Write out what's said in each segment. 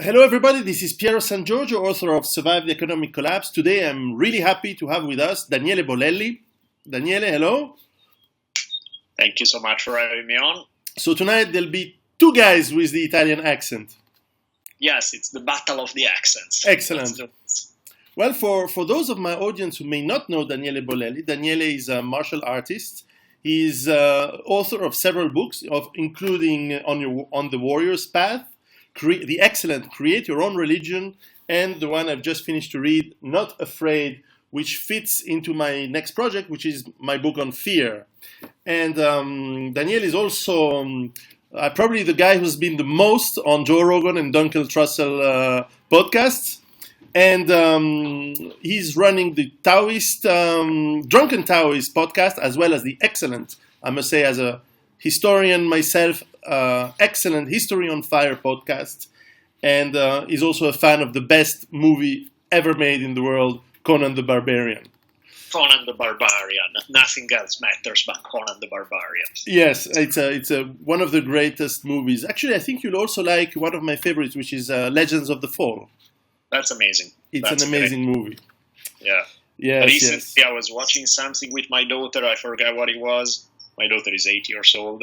Hello, everybody. This is PIero Giorgio, author of Survive the Economic Collapse. Today, I'm really happy to have with us Daniele Bolelli. Daniele, hello. Thank you so much for having me on. So tonight, there'll be two guys with the Italian accent. Yes, it's the battle of the accents. Excellent. Well, for those of my audience who may not know Daniele Bolelli, Daniele is a martial artist. He's author of several books, including On the Warrior's Path, the excellent Create Your Own Religion, and the one I've just finished to read, Not Afraid, which fits into my next project, which is my book on fear. And Daniel is also probably the guy who's been the most on Joe Rogan and Duncan Trussell podcasts. And he's running the Taoist, Drunken Taoist podcast, as well as the excellent, I must say, as a historian myself, excellent History on Fire podcast. And he's also a fan of the best movie ever made in the world, Conan the Barbarian. Conan the Barbarian. Nothing else matters but Conan the Barbarian. Yes, it's one of the greatest movies. Actually, I think you'll also like one of my favorites, which is Legends of the Fall. That's amazing. It's an amazing movie. Yeah. Yes, Recently, I was watching something with my daughter. I forgot what it was. My daughter is 8 years old.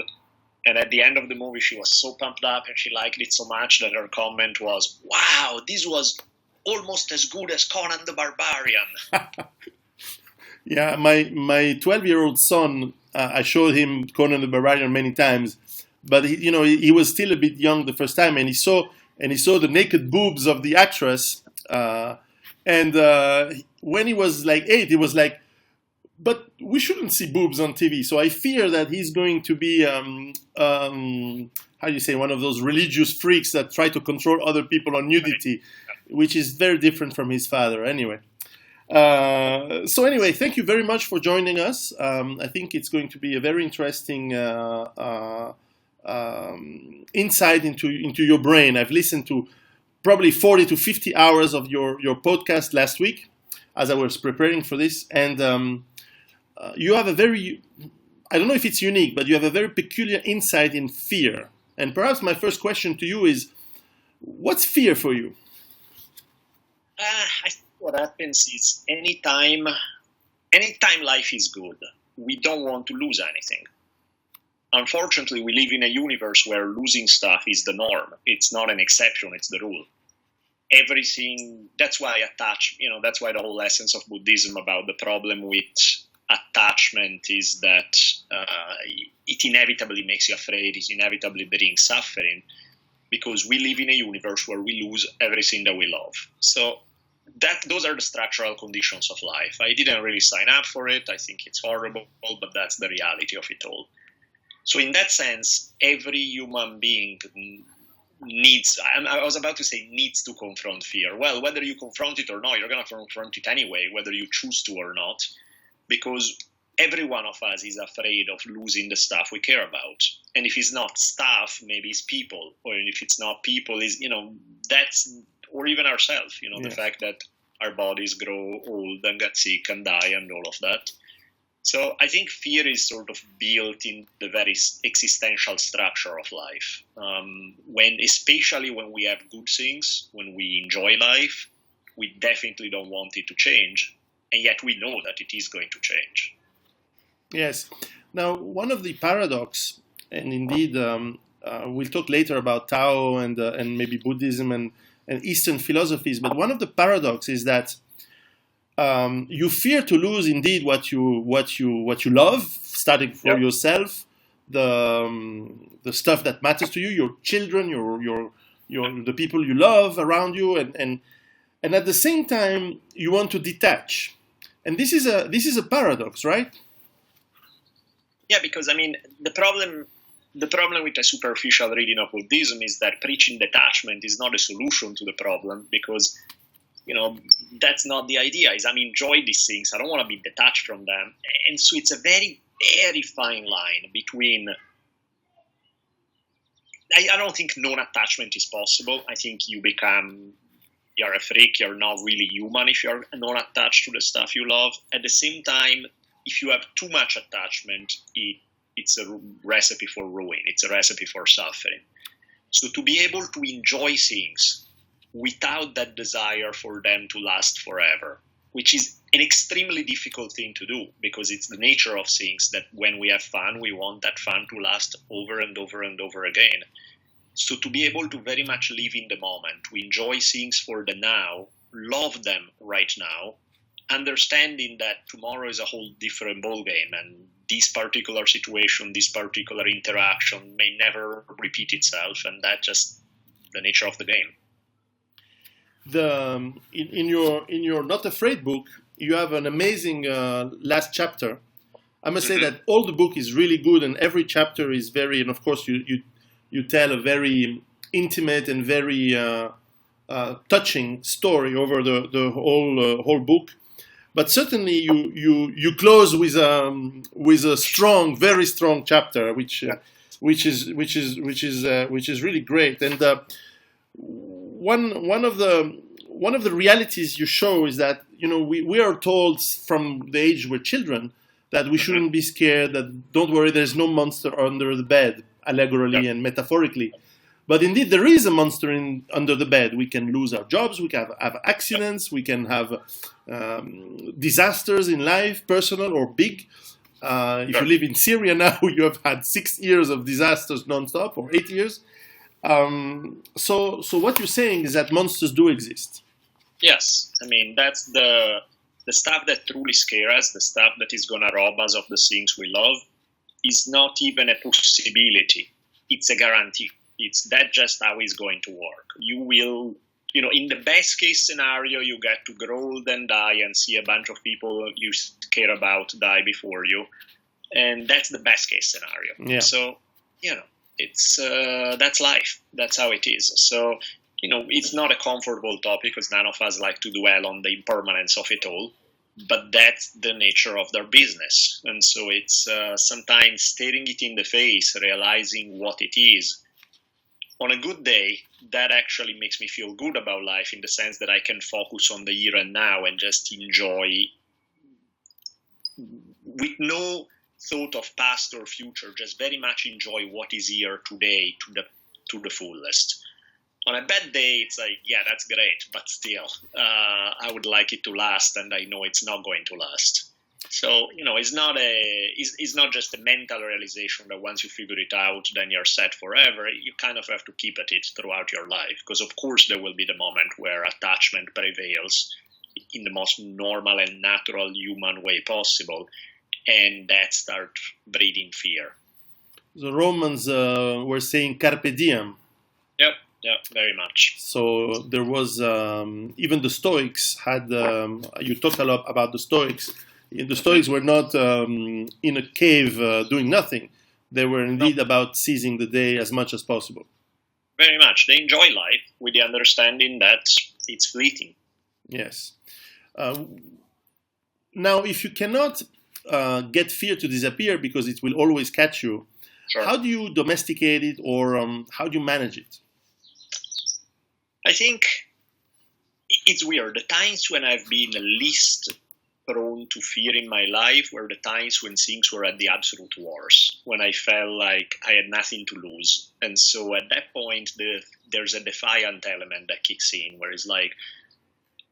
And at the end of the movie, she was so pumped up and she liked it so much that her comment was, "Wow, this was almost as good as Conan the Barbarian." Yeah, my 12-year-old son, I showed him Conan the Barbarian many times, but he was still a bit young the first time, and he saw the naked boobs of the actress, and when he was like 8, he was like, "But we shouldn't see boobs on TV." So I fear that he's going to be how do you say, one of those religious freaks that try to control other people on nudity, which is very different from his father. Anyway. So anyway, thank you very much for joining us. I think it's going to be a very interesting insight into your brain. I've listened to probably 40 to 50 hours of your podcast last week as I was preparing for this, and you have a very, I don't know if it's unique, but you have a very peculiar insight in fear. And perhaps my first question to you is, what's fear for you? I think what happens is anytime life is good, we don't want to lose anything. Unfortunately, we live in a universe where losing stuff is the norm. It's not an exception, it's the rule. Everything, that's why that's why the whole essence of Buddhism about the problem with attachment is that it inevitably makes you afraid, it inevitably brings suffering, because we live in a universe where we lose everything that we love. So those are the structural conditions of life. I didn't really sign up for it. I think it's horrible, but that's the reality of it all. So in that sense, every human being needs to confront fear. Well, whether you confront it or not, you're going to confront it anyway, whether you choose to or not, because every one of us is afraid of losing the stuff we care about. And if it's not stuff, maybe it's people. Or if it's not people, or even ourselves, the fact that our bodies grow old and get sick and die and all of that. So I think fear is sort of built in the very existential structure of life. Especially when we have good things, when we enjoy life, we definitely don't want it to change. And yet we know that it is going to change. Yes. Now, one of the paradox, and indeed we'll talk later about Tao and maybe Buddhism and Eastern philosophies, but one of the paradox is that you fear to lose indeed what you love, starting for yourself, the stuff that matters to you, your children, your the people you love around you, and at the same time you want to detach, and this is a paradox, right? Yeah, because the problem with a superficial reading of Buddhism is that preaching detachment is not a solution to the problem, because that's not the idea. I enjoy these things. I don't want to be detached from them. And so it's a very, very fine line between... I don't think non-attachment is possible. I think you're a freak. You're not really human if you're non-attached to the stuff you love. At the same time, if you have too much attachment, it's a recipe for ruin. It's a recipe for suffering. So to be able to enjoy things without that desire for them to last forever, which is an extremely difficult thing to do because it's the nature of things that when we have fun, we want that fun to last over and over and over again. So to be able to very much live in the moment, to enjoy things for the now, love them right now, understanding that tomorrow is a whole different ballgame and this particular situation, this particular interaction may never repeat itself, and that's just the nature of the game. In your Not Afraid book, you have an amazing last chapter. I must say that all the book is really good, and every chapter is very, and of course you tell a very intimate and very touching story over the whole book. But certainly you close with a strong, very strong chapter, which is really great. And one of the realities you show is that we are told from the age we're children that we shouldn't be scared, that don't worry, there's no monster under the bed, allegorically and metaphorically. But indeed, there is a monster under the bed. We can lose our jobs, we can have accidents, we can have disasters in life, personal or big. If you live in Syria now, you have had 6 years of disasters nonstop, or 8 years. So what you're saying is that monsters do exist. Yes, I mean, that's the stuff that truly scares us, the stuff that is going to rob us of the things we love, is not even a possibility. It's a guarantee. It's that just how it's going to work. You will, in the best case scenario, you get to grow old and die and see a bunch of people you care about die before you. And that's the best case scenario. Yeah. So, it's that's life. That's how it is. So, it's not a comfortable topic because none of us like to dwell on the impermanence of it all. But that's the nature of their business. And so it's sometimes staring it in the face, realizing what it is. On a good day, that actually makes me feel good about life in the sense that I can focus on the here and now and just enjoy with no thought of past or future, just very much enjoy what is here today to the fullest. On a bad day, it's like, yeah, that's great, but still, I would like it to last, and I know it's not going to last. So, it's not just a mental realization that once you figure it out, then you're set forever. You kind of have to keep at it throughout your life, because of course there will be the moment where attachment prevails in the most normal and natural human way possible, and that starts breeding fear. The Romans were saying carpe diem. Yep. Yeah, very much. So there was, even the Stoics had, you talked a lot about the Stoics. The Stoics were not in a cave doing nothing. They were indeed about seizing the day as much as possible. Very much. They enjoy life with the understanding that it's fleeting. Yes. Now, if you cannot get fear to disappear because it will always catch you, sure. How do you domesticate it, or how do you manage it? I think it's weird. The times when I've been least prone to fear in my life were the times when things were at the absolute worst, when I felt like I had nothing to lose. And so at that point, there's a defiant element that kicks in, where it's like,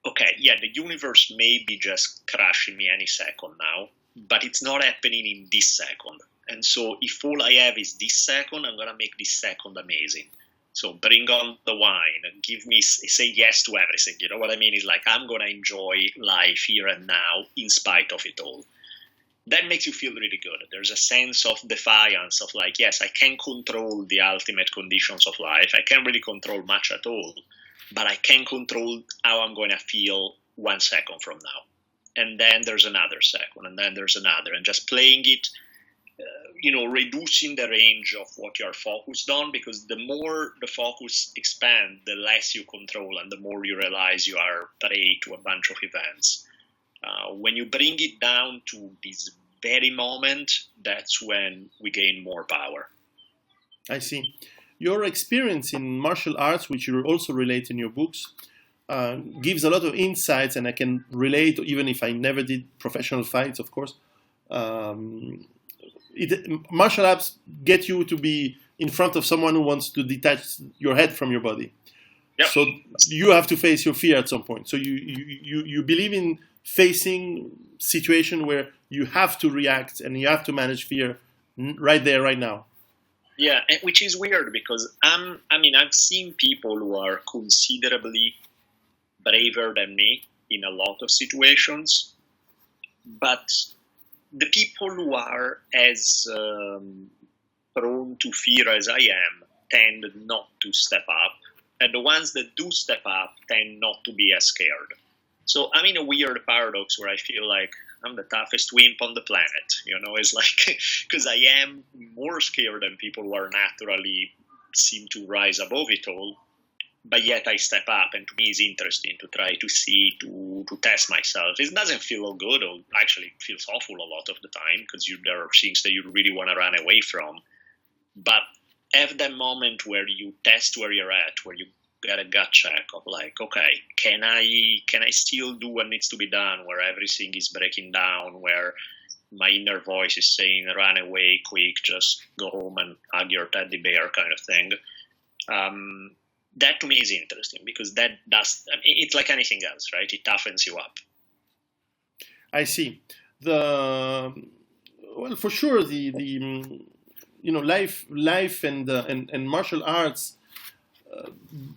okay, yeah, the universe may be just crashing me any second now, but it's not happening in this second. And so if all I have is this second, I'm going to make this second amazing. So bring on the wine and say yes to everything. You know what I mean? It's like, I'm going to enjoy life here and now in spite of it all. That makes you feel really good. There's a sense of defiance of like, yes, I can control the ultimate conditions of life. I can't really control much at all, but I can control how I'm going to feel 1 second from now. And then there's another second, and then there's another, and just playing it, reducing the range of what you're focused on, because the more the focus expands, the less you control and the more you realize you are prey to a bunch of events. When you bring it down to this very moment, that's when we gain more power. I see. Your experience in martial arts, which you also relate in your books, gives a lot of insights, and I can relate, even if I never did professional fights, of course. Martial arts get you to be in front of someone who wants to detach your head from your body. Yep. So you have to face your fear at some point. So you believe in facing situation where you have to react and you have to manage fear right there, right now. Yeah, which is weird because I've seen people who are considerably braver than me in a lot of situations, but the people who are as prone to fear as I am tend not to step up, and the ones that do step up tend not to be as scared. So I'm in a weird paradox where I feel like I'm the toughest wimp on the planet. It's like, because I am more scared than people who are naturally seem to rise above it all, but yet I step up, and to me it's interesting to try to see, to test myself. It doesn't feel good, or actually it feels awful a lot of the time, because there are things that you really want to run away from. But have that moment where you test where you're at, where you get a gut check of like, okay, can I still do what needs to be done, where everything is breaking down, where my inner voice is saying, run away, quick, just go home and hug your teddy bear kind of thing. That to me is interesting, because it's like anything else, right? It toughens you up. I see. Well, for sure, the life and martial arts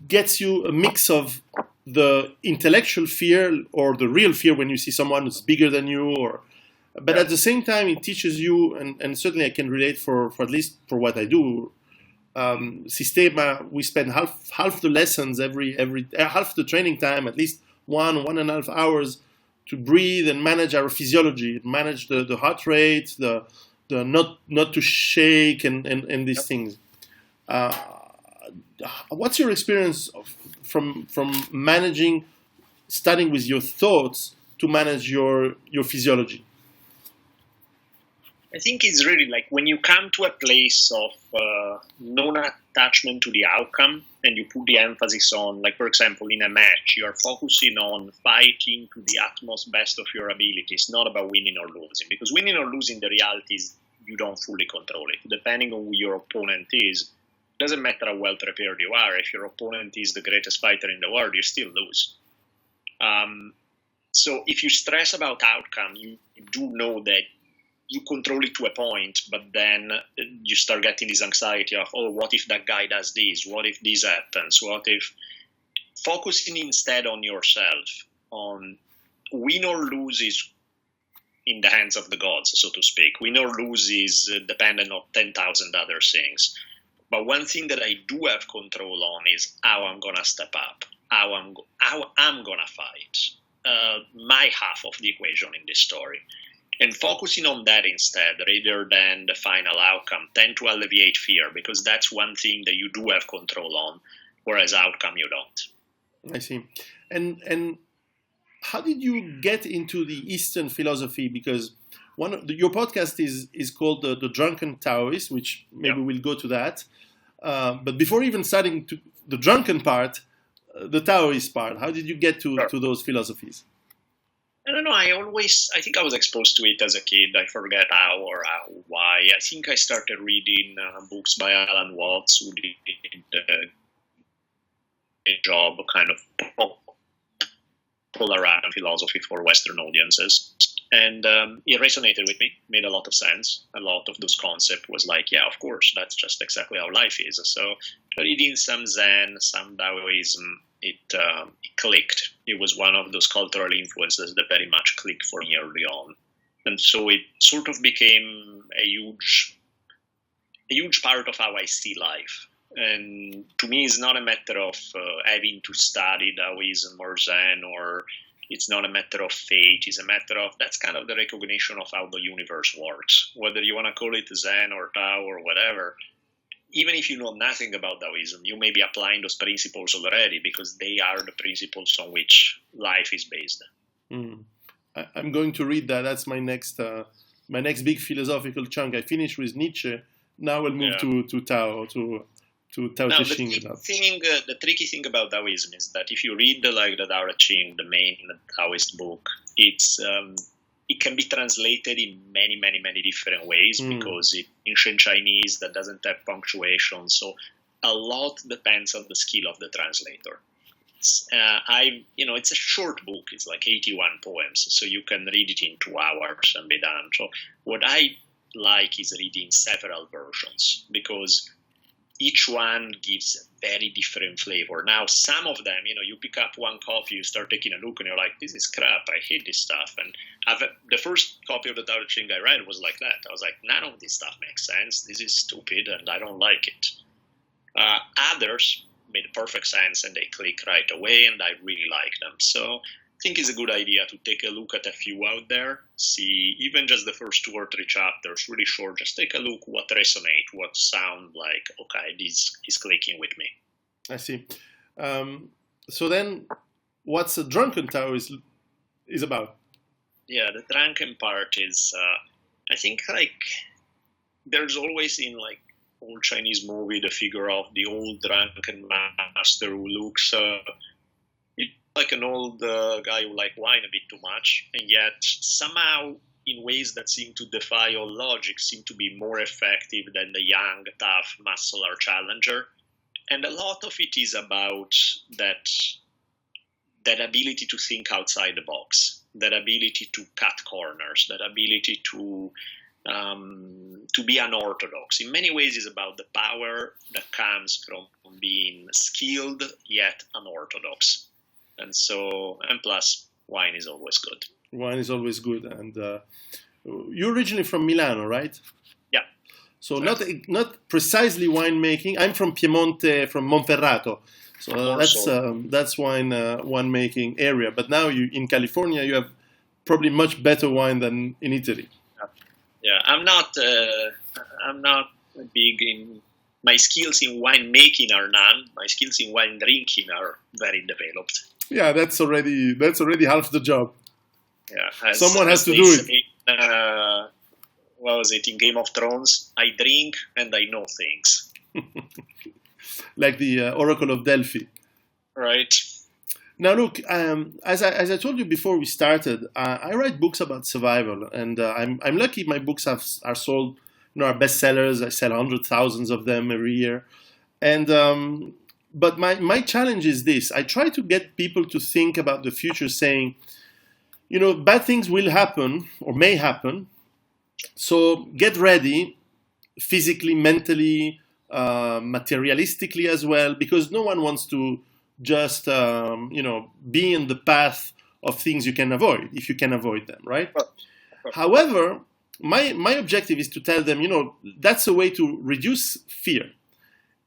gets you a mix of the intellectual fear or the real fear when you see someone who's bigger than you, but at the same time it teaches you, and certainly I can relate for at least for what I do. Sistema, we spend half the lessons every half the training time, at least 1.5 hours, to breathe and manage our physiology, manage the heart rate, the not to shake and these things. What's your experience from managing, starting with your thoughts to manage your physiology? I think it's really like when you come to a place of non-attachment to the outcome, and you put the emphasis on, like, for example, in a match, you're focusing on fighting to the utmost best of your ability. It's not about winning or losing, because winning or losing, the reality is you don't fully control it. Depending on who your opponent is, it doesn't matter how well prepared you are. If your opponent is the greatest fighter in the world, you still lose. So if you stress about outcome, you do know that you control it to a point, but then you start getting this anxiety of, oh, what if that guy does this? What if this happens? What if... Focusing instead on yourself, on win or lose is in the hands of the gods, so to speak. Win or lose is dependent on 10,000 other things. But one thing that I do have control on is how I'm going to step up, how I'm going to fight, my half of the equation in this story. And focusing on that instead, rather than the final outcome, tend to alleviate fear, because that's one thing that you do have control on, whereas outcome you don't. I see. And how did you get into the Eastern philosophy? Because your podcast is called the Drunken Taoist, which maybe we'll go to that. But before even starting to the drunken part, the Taoist part, how did you get to those philosophies? I don't know. I think I was exposed to it as a kid. I forget how or why. I think I started reading books by Alan Watts, who did a job kind of polarizing philosophy for Western audiences. And it resonated with me, made a lot of sense. A lot of those concepts was like, yeah, of course, that's just exactly how life is. So reading some Zen, some Taoism, it clicked. It was one of those cultural influences that very much clicked for me early on. And so it sort of became a huge part of how I see life. And to me, it's not a matter of having to study Taoism or Zen, or it's not a matter of fate. It's a matter of, that's kind of the recognition of how the universe works. Whether you want to call it Zen or Tao or whatever, even if you know nothing about Taoism, you may be applying those principles already, because they are the principles on which life is based. I'm going to read that. That's my next big philosophical chunk. I finished with Nietzsche. Now we'll move to Tao, to Tao Te Ching. The tricky thing about Taoism is that if you read the Tao Te Ching, the main Taoist book, it can be translated in many, many, many different ways, because it's ancient Chinese that doesn't have punctuation. So a lot depends on the skill of the translator. it's a short book. It's like 81 poems, so you can read it in 2 hours and be done. So what I like is reading several versions, because each one gives a very different flavor. Now, some of them, you pick up one copy, you start taking a look, and you're like, this is crap, I hate this stuff. And the first copy of the Tao Te Ching I read was like that. I was like, none of this stuff makes sense. This is stupid, and I don't like it. Others made perfect sense, and they click right away, and I really like them. So I think it's a good idea to take a look at a few out there, see even just the first 2 or 3 chapters, really short, just take a look what resonate, what sound like, okay, this is clicking with me. I see. So then, what's a Drunken Tao is about? Yeah, the drunken part is, I think, like, there's always in, like, old Chinese movie the figure of the old drunken master who looks like an old guy who like wine a bit too much, and yet somehow in ways that seem to defy all logic seem to be more effective than the young, tough, muscular challenger. And a lot of it is about that ability to think outside the box, that ability to cut corners, that ability to be unorthodox. In many ways, is about the power that comes from being skilled yet unorthodox. And plus, wine is always good. Wine is always good. And you're originally from Milano, right? Yeah. So not precisely winemaking. I'm from Piemonte, from Monferrato. So that's winemaking area. But now in California, you have probably much better wine than in Italy. Yeah, I'm not big in. My skills in winemaking are none. My skills in wine drinking are very developed. Yeah, that's already half the job. Yeah, someone has to do it. What was it in Game of Thrones? I drink and I know things. Like the Oracle of Delphi. Right. Now look, as I told you before we started, I write books about survival, and I'm lucky my books are sold, are bestsellers. I sell 100,000 of them every year, and but my challenge is this: I try to get people to think about the future, saying, bad things will happen or may happen, so get ready, physically, mentally, materialistically as well, because no one wants to just be in the path of things you can avoid, if you can avoid them, right? However, my objective is to tell them, that's a way to reduce fear.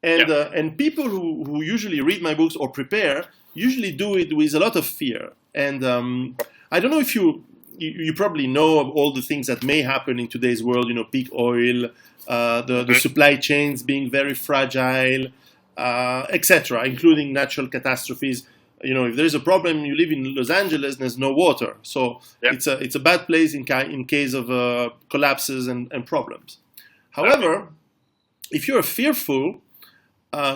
And people who usually read my books or prepare usually do it with a lot of fear. And I don't know if you probably know of all the things that may happen in today's world, peak oil, the supply chains being very fragile, etc., including natural catastrophes. If there's a problem, you live in Los Angeles, there's no water, so it's a bad place in case of collapses and problems. However, if you're fearful,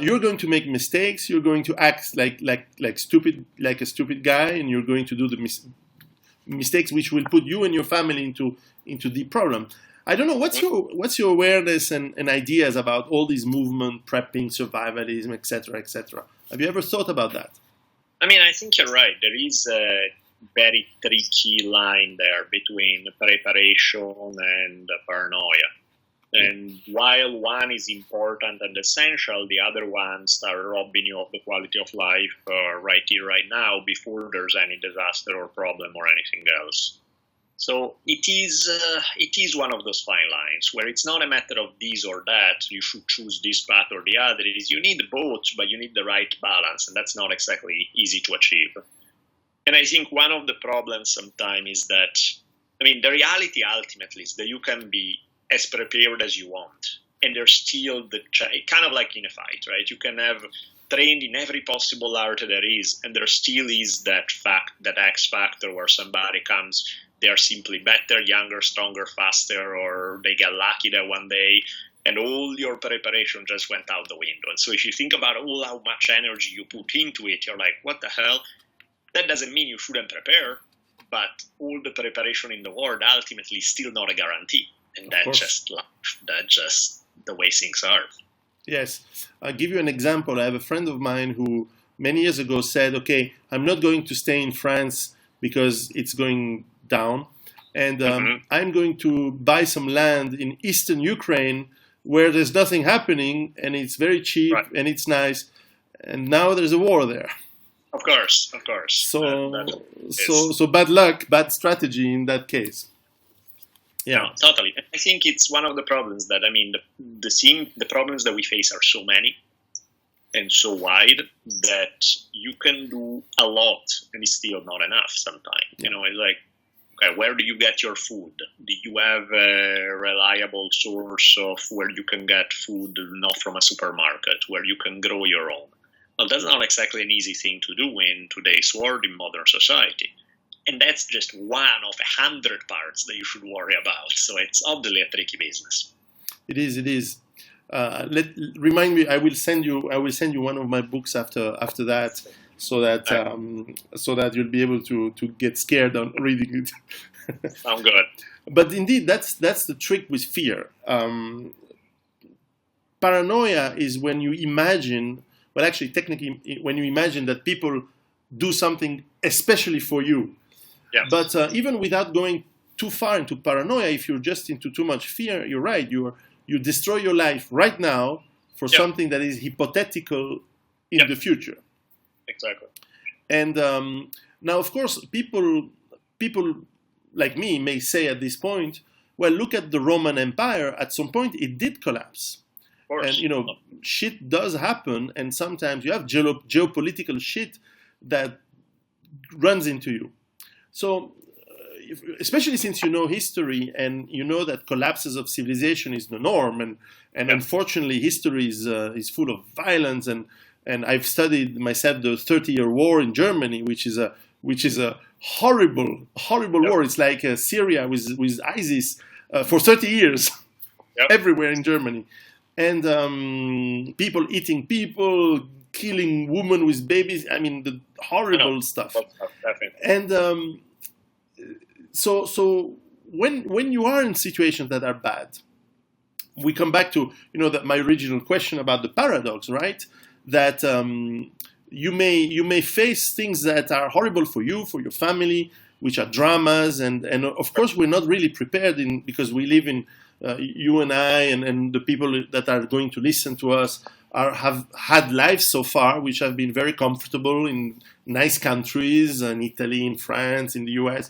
you're going to make mistakes. You're going to act like a stupid guy, and you're going to do the mistakes which will put you and your family into deep problem. I don't know, what's your awareness and ideas about all these movement, prepping, survivalism, etc., etc.? Have you ever thought about that? I mean, I think you're right. There is a very tricky line there between preparation and paranoia. And while one is important and essential, the other ones are robbing you of the quality of life right here, right now, before there's any disaster or problem or anything else. So it is one of those fine lines where it's not a matter of this or that, you should choose this path or the other. It is you need both, but you need the right balance, and that's not exactly easy to achieve. And I think one of the problems sometimes is that, the reality ultimately is that you can be as prepared as you want, and there's still kind of like in a fight, right? You can have trained in every possible art there is, and there still is that X factor where somebody comes, they are simply better, younger, stronger, faster, or they get lucky that one day, and all your preparation just went out the window. And so if you think about all how much energy you put into it, you're like, what the hell? That doesn't mean you shouldn't prepare, but all the preparation in the world ultimately is still not a guarantee. And that's just life. That's just the way things are. Yes. I'll give you an example. I have a friend of mine who many years ago said, okay, I'm not going to stay in France because it's going down, and I'm going to buy some land in eastern Ukraine where there's nothing happening and it's very cheap and it's nice, and now there's a war there. Of course. So bad luck, bad strategy in that case. Yeah, no, totally. I think it's one of the problems that, I mean, the problems that we face are so many and so wide that you can do a lot and it's still not enough sometimes. You know, it's like, okay, where do you get your food? Do you have a reliable source of where you can get food not from a supermarket, where you can grow your own? Well, that's not exactly an easy thing to do in today's world, in modern society. And that's just one of 100 parts that you should worry about. So it's obviously a tricky business. It is. Remind me. I will send you one of my books after that, so that you'll be able to get scared on reading it. Sound good. But indeed, that's the trick with fear. Paranoia is when you imagine. Well, actually, technically, when you imagine that people do something especially for you. Yes. But even without going too far into paranoia, if you're just into too much fear, you're right. You destroy your life right now for something that is hypothetical in the future. Exactly. And now, of course, people like me may say at this point, well, look at the Roman Empire. At some point, it did collapse. And, shit does happen, and sometimes you have geopolitical shit that runs into you. So, especially since you know history and you know that collapses of civilization is the norm, and unfortunately history is full of violence, and I've studied myself the 30-year war in Germany, which is a horrible war. It's like Syria with ISIS for 30 years, everywhere in Germany. And people eating people, killing women with babies. I mean, the horrible stuff. And so when you are in situations that are bad, we come back to my original question about the paradox, right? That you may face things that are horrible for you, for your family, which are dramas, and of course we're not really prepared because we live in. You and I and the people that are going to listen to us have had lives so far which have been very comfortable in nice countries, in Italy, in France, in the US,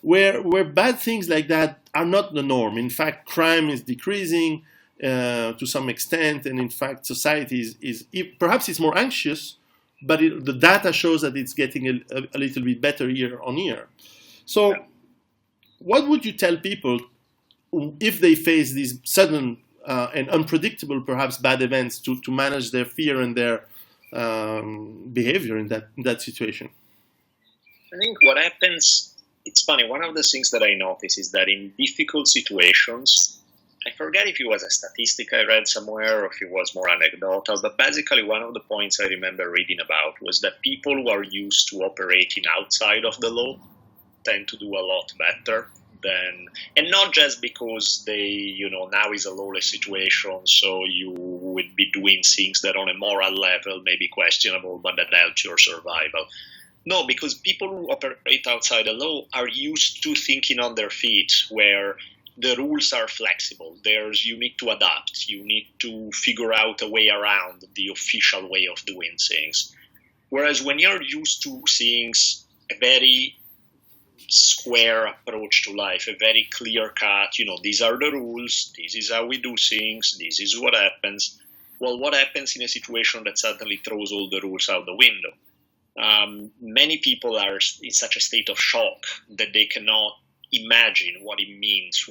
where bad things like that are not the norm. In fact, crime is decreasing to some extent, and in fact, society is perhaps it's more anxious, but the data shows that it's getting a little bit better year on year. So, what would you tell people if they face these sudden and unpredictable, perhaps bad events, to manage their fear and their behavior in that situation? I think what happens, it's funny, one of the things that I notice is that in difficult situations, I forget if it was a statistic I read somewhere or if it was more anecdotal, but basically one of the points I remember reading about was that people who are used to operating outside of the law tend to do a lot better. And not just because they, now is a lawless situation, so you would be doing things that on a moral level may be questionable, but that helps your survival. No, because people who operate outside the law are used to thinking on their feet, where the rules are flexible. You need to adapt. You need to figure out a way around the official way of doing things. Whereas when you're used to things, a very square approach to life, a very clear cut, these are the rules, this is how we do things, this is what happens. Well, what happens in a situation that suddenly throws all the rules out the window? Many people are in such a state of shock that they cannot imagine what it means,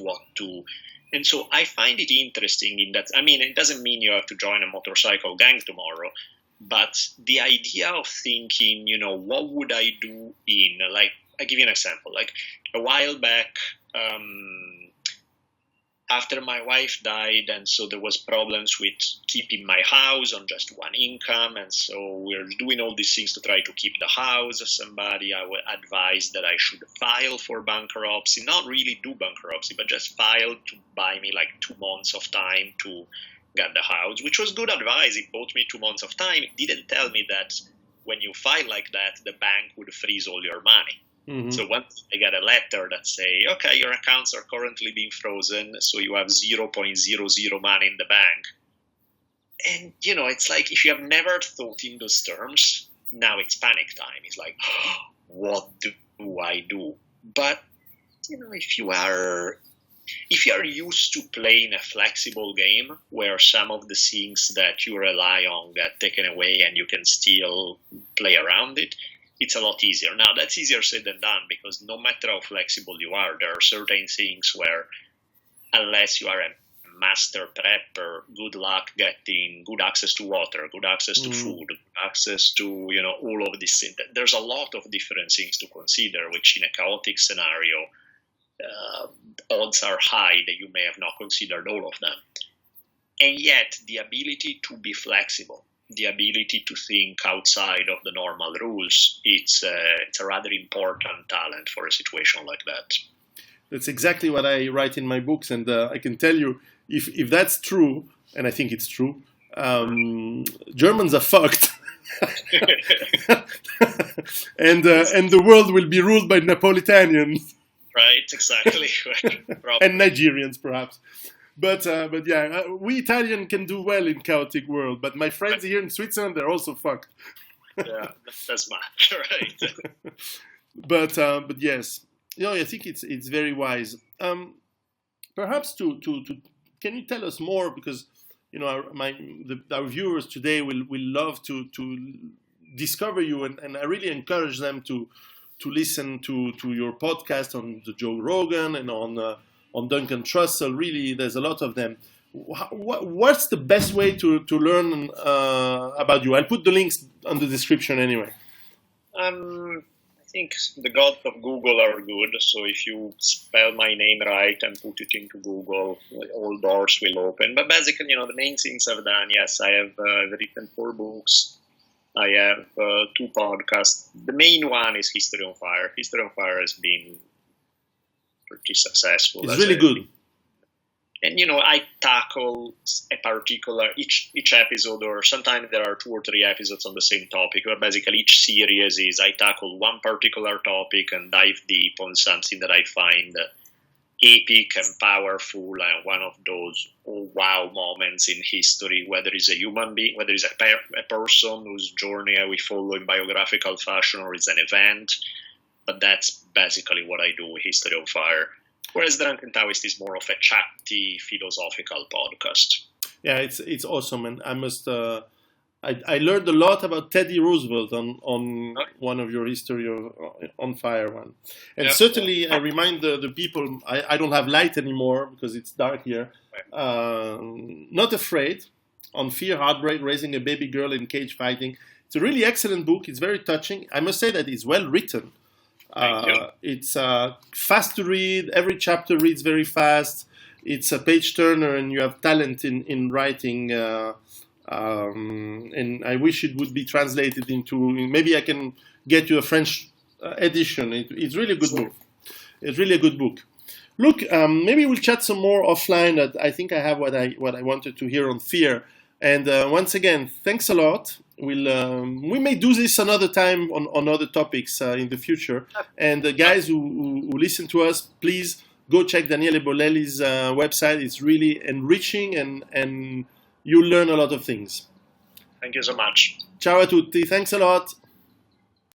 and so I find it interesting in that, it doesn't mean you have to join a motorcycle gang tomorrow, but the idea of thinking, what would I do I'll give you an example. Like a while back, after my wife died, and so there was problems with keeping my house on just one income, and so we're doing all these things to try to keep the house. Somebody I would advise that I should file for bankruptcy, not really do bankruptcy, but just file to buy me 2 months of time to get the house, which was good advice. It bought me 2 months of time. It didn't tell me that when you file like that, the bank would freeze all your money. Mm-hmm. So once I get a letter that say, okay, your accounts are currently being frozen, so you have 0.00 money in the bank. And, it's like, if you have never thought in those terms, now it's panic time. It's like, what do I do? But, if you are used to playing a flexible game where some of the things that you rely on get taken away and you can still play around it, it's a lot easier. Now, that's easier said than done, because no matter how flexible you are, there are certain things where, unless you are a master prepper, good luck getting good access to water, good access to food, access to, all of these things. There's a lot of different things to consider, which in a chaotic scenario, odds are high that you may have not considered all of them. And yet, the ability to be flexible, the ability to think outside of the normal rules, it's a rather important talent for a situation like that. That's exactly what I write in my books, and I can tell you, if that's true, and I think it's true, Germans are fucked. and the world will be ruled by Napolitanians. Right, exactly. And Nigerians, perhaps. But yeah, we Italian can do well in chaotic world. But my friends here in Switzerland, they're also fucked. Yeah, that's much, right? But yes, I think it's very wise. Perhaps to can you tell us more, because our viewers today will love to discover you, and I really encourage them to listen to your podcast on the Joe Rogan and on Duncan Trussell. Really, there's a lot of them. What's the best way to learn about you? I'll put the links on the description anyway. I think the gods of Google are good. So if you spell my name right and put it into Google, all doors will open. But basically, the main things I've done, yes, I have written 4 books. I have 2 podcasts. The main one is History on Fire. History on Fire has been pretty successful. It's really good. And, I tackle a particular, each episode, or sometimes there are 2 or 3 episodes on the same topic, but basically each series is I tackle one particular topic and dive deep on something that I find epic and powerful, and one of those wow moments in history, whether it's a human being, whether it's a person whose journey we follow in biographical fashion, or it's an event. But that's basically what I do with History on Fire. Whereas Drunken Taoist is more of a chatty, philosophical podcast. Yeah, it's awesome, and I must. I learned a lot about Teddy Roosevelt on one of your History on Fire one, and certainly I remind the people. I don't have light anymore because it's dark here. Not Afraid, on Fear, Heartbreak, Raising a Baby Girl in Cage Fighting. It's a really excellent book. It's very touching. I must say that it's well written. It's fast to read. Every chapter reads very fast. It's a page turner, and you have talent in writing. And I wish it would be translated into. Maybe I can get you a French edition. It's really a good book. It's really a good book. Look, maybe we'll chat some more offline. That I think I have what I wanted to hear on fear. And once again, thanks a lot. We may do this another time on other topics in the future. And the guys who listen to us, please go check Daniele Bolelli's website. It's really enriching, and you'll learn a lot of things. Thank you so much. Ciao a tutti. Thanks a lot.